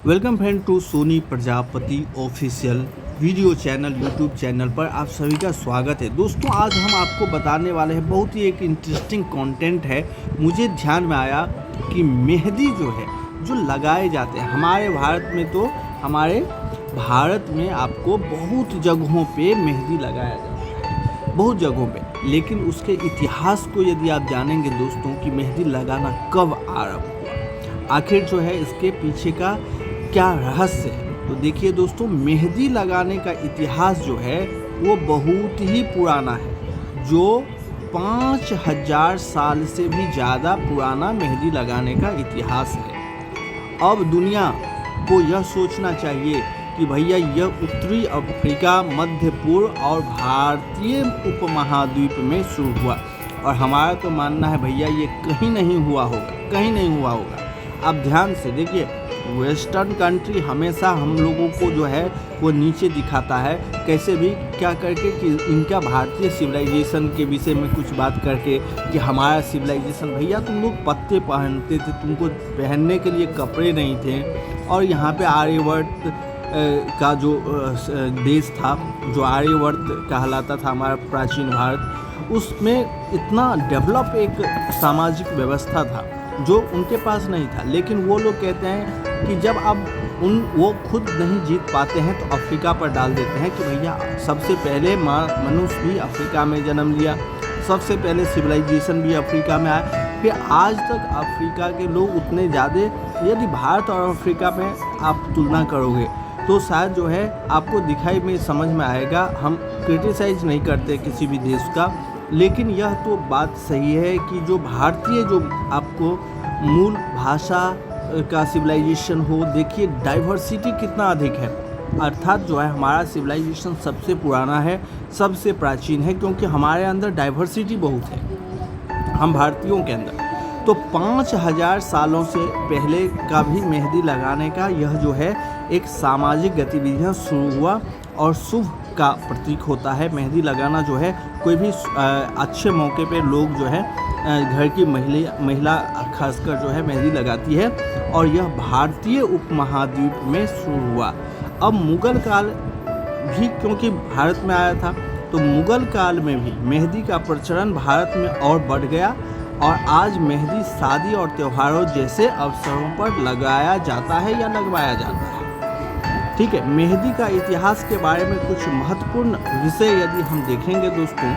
Welcome friend to Soni Prajapati official video channel YouTube channel पर आप सभी का स्वागत है। दोस्तों आज हम आपको बताने वाले हैं, बहुत ही एक इंटरेस्टिंग कंटेंट है। मुझे ध्यान में आया कि मेहंदी जो है जो लगाए जाते हैं हमारे भारत में, तो हमारे भारत में आपको बहुत जगहों पे मेहंदी लगाया जाता है, बहुत जगहों पे। लेकिन उसके इतिहास को यदि आप जानेंगे दोस्तों कि मेहंदी लगाना कब आरंभ हुआ, आखिर जो है इसके पीछे का क्या रहस्य है, तो देखिए दोस्तों मेहंदी लगाने का इतिहास जो है वो बहुत ही पुराना है, जो 5000 साल से भी ज़्यादा पुराना मेहंदी लगाने का इतिहास है। अब दुनिया को यह सोचना चाहिए कि भैया यह उत्तरी अफ्रीका, मध्य पूर्व और भारतीय उपमहाद्वीप में शुरू हुआ, और हमारा तो मानना है भैया ये कहीं नहीं हुआ होगा, कहीं नहीं हुआ होगा। अब ध्यान से देखिए, वेस्टर्न कंट्री हमेशा हम लोगों को जो है वो नीचे दिखाता है, कैसे भी क्या करके कि इनका भारतीय सिविलाइजेशन के विषय में कुछ बात करके कि हमारा सिविलाइजेशन, भैया तुम लोग पत्ते पहनते थे, तुमको पहनने के लिए कपड़े नहीं थे। और यहाँ पे आर्यवर्त का जो देश था, जो आर्यवर्त कहलाता था हमारा प्राचीन भारत, उसमें इतना डेवलप एक सामाजिक व्यवस्था था जो उनके पास नहीं था। लेकिन वो लोग कहते हैं कि जब अब वो खुद नहीं जीत पाते हैं तो अफ्रीका पर डाल देते हैं कि भैया सबसे पहले मनुष्य भी अफ्रीका में जन्म लिया, सबसे पहले सिविलाइजेशन भी अफ्रीका में आया। फिर आज तक अफ्रीका के लोग उतने ज़्यादा, यदि भारत और अफ्रीका में आप तुलना करोगे तो शायद जो है आपको दिखाई में समझ में आएगा। हम क्रिटिसाइज नहीं करते किसी भी देश का, लेकिन यह तो बात सही है कि जो भारतीय जो आपको मूल भाषा का सिविलाइजेशन हो, देखिए डाइवर्सिटी कितना अधिक है। अर्थात जो है हमारा सिविलाइजेशन सबसे पुराना है, सबसे प्राचीन है, क्योंकि हमारे अंदर डाइवर्सिटी बहुत है हम भारतीयों के अंदर। तो 5000 सालों से पहले का भी मेहंदी लगाने का यह जो है एक सामाजिक गतिविधियाँ शुरू हुआ, और शुभ का प्रतीक होता है मेहंदी लगाना। जो है कोई भी अच्छे मौके पे लोग जो है घर की महिला खासकर जो है मेहंदी लगाती है, और यह भारतीय उपमहाद्वीप में शुरू हुआ। अब मुग़ल काल भी क्योंकि भारत में आया था, तो मुग़ल काल में भी मेहंदी का प्रचलन भारत में और बढ़ गया, और आज मेहंदी शादी और त्योहारों जैसे अवसरों पर लगाया जाता है या लगवाया जाता है। ठीक है, मेहंदी का इतिहास के बारे में कुछ महत्वपूर्ण विषय यदि हम देखेंगे दोस्तों,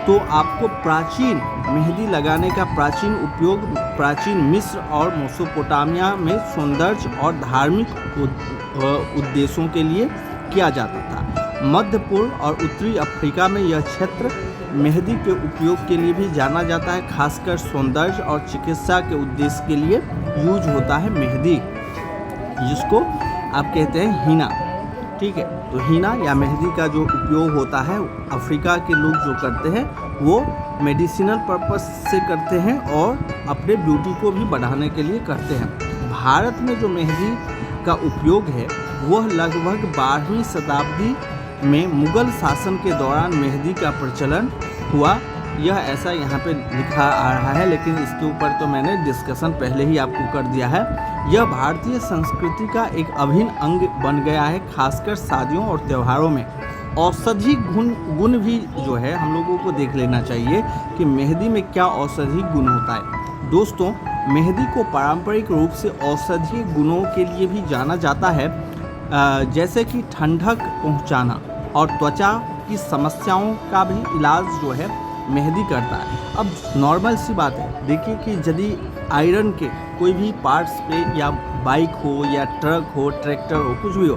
तो आपको प्राचीन मेहंदी लगाने का प्राचीन उपयोग प्राचीन मिस्र और मेसोपोटामिया में सौंदर्य और धार्मिक उद्देश्यों के लिए किया जाता था। मध्य पूर्व और उत्तरी अफ्रीका में यह क्षेत्र मेहंदी के उपयोग के लिए भी जाना जाता है, खासकर सौंदर्य और चिकित्सा के उद्देश्य के लिए यूज होता है मेहंदी, जिसको आप कहते हैं हीना। ठीक है, तो हीना या मेहंदी का जो उपयोग होता है अफ्रीका के लोग जो करते हैं वो मेडिसिनल पर्पस से करते हैं और अपने ब्यूटी को भी बढ़ाने के लिए करते हैं। भारत में जो मेहंदी का उपयोग है वह लगभग 12वीं शताब्दी में मुग़ल शासन के दौरान मेहंदी का प्रचलन हुआ। यह ऐसा यहाँ पे लिखा आ रहा है, लेकिन इसके ऊपर तो मैंने डिस्कशन पहले ही आपको कर दिया है। यह भारतीय संस्कृति का एक अभिन्न अंग बन गया है, खासकर शादियों और त्योहारों में। औषधि गुण भी जो है हम लोगों को देख लेना चाहिए कि मेहंदी में क्या औषधि गुण होता है। दोस्तों मेहंदी को पारंपरिक रूप से औषधीय गुणों के लिए भी जाना जाता है, जैसे कि ठंडक पहुँचाना और त्वचा की समस्याओं का भी इलाज जो है मेहंदी करता है। अब नॉर्मल सी बात है, देखिए कि यदि आयरन के कोई भी पार्ट्स पे या बाइक हो या ट्रक हो, ट्रैक्टर हो, कुछ भी हो,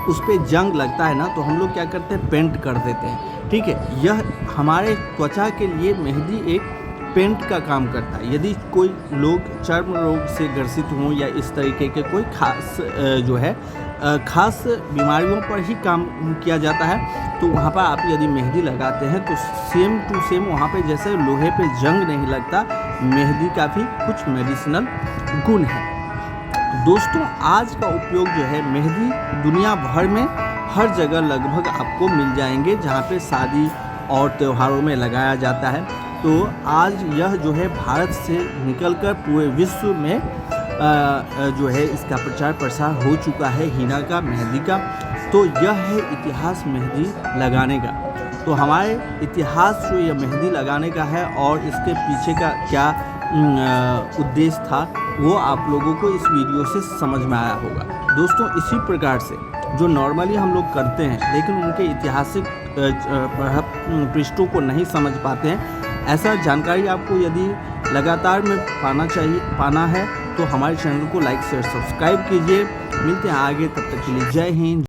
उस पर जंग लगता है ना, तो हम लोग क्या करते हैं, पेंट कर देते हैं। ठीक है, यह हमारे त्वचा के लिए मेहंदी एक पेंट का काम करता है। यदि कोई लोग चर्म रोग से ग्रसित हों या इस तरीके के कोई खास जो है खास बीमारियों पर ही काम किया जाता है, तो वहाँ पर आप यदि मेहंदी लगाते हैं तो सेम टू सेम वहाँ पे जैसे लोहे पे जंग नहीं लगता, मेहंदी का भी कुछ मेडिसिनल गुण है। दोस्तों आज का उपयोग जो है मेहंदी दुनिया भर में हर जगह लगभग आपको मिल जाएंगे, जहाँ पे शादी और त्योहारों में लगाया जाता है। तो आज यह जो है भारत से निकलकर पूरे विश्व में जो है इसका प्रचार प्रसार हो चुका है हिना का, मेहंदी का। तो यह है इतिहास मेहंदी लगाने का। तो हमारे इतिहास जो यह मेहंदी लगाने का है और इसके पीछे का क्या उद्देश्य था वो आप लोगों को इस वीडियो से समझ में आया होगा। दोस्तों इसी प्रकार से जो नॉर्मली हम लोग करते हैं लेकिन उनके ऐतिहासिक पृष्ठों को नहीं समझ पाते हैं, ऐसा जानकारी आपको यदि लगातार में पाना है तो हमारे चैनल को लाइक शेयर सब्सक्राइब कीजिए। मिलते हैं आगे, तब तक के लिए जय हिंद।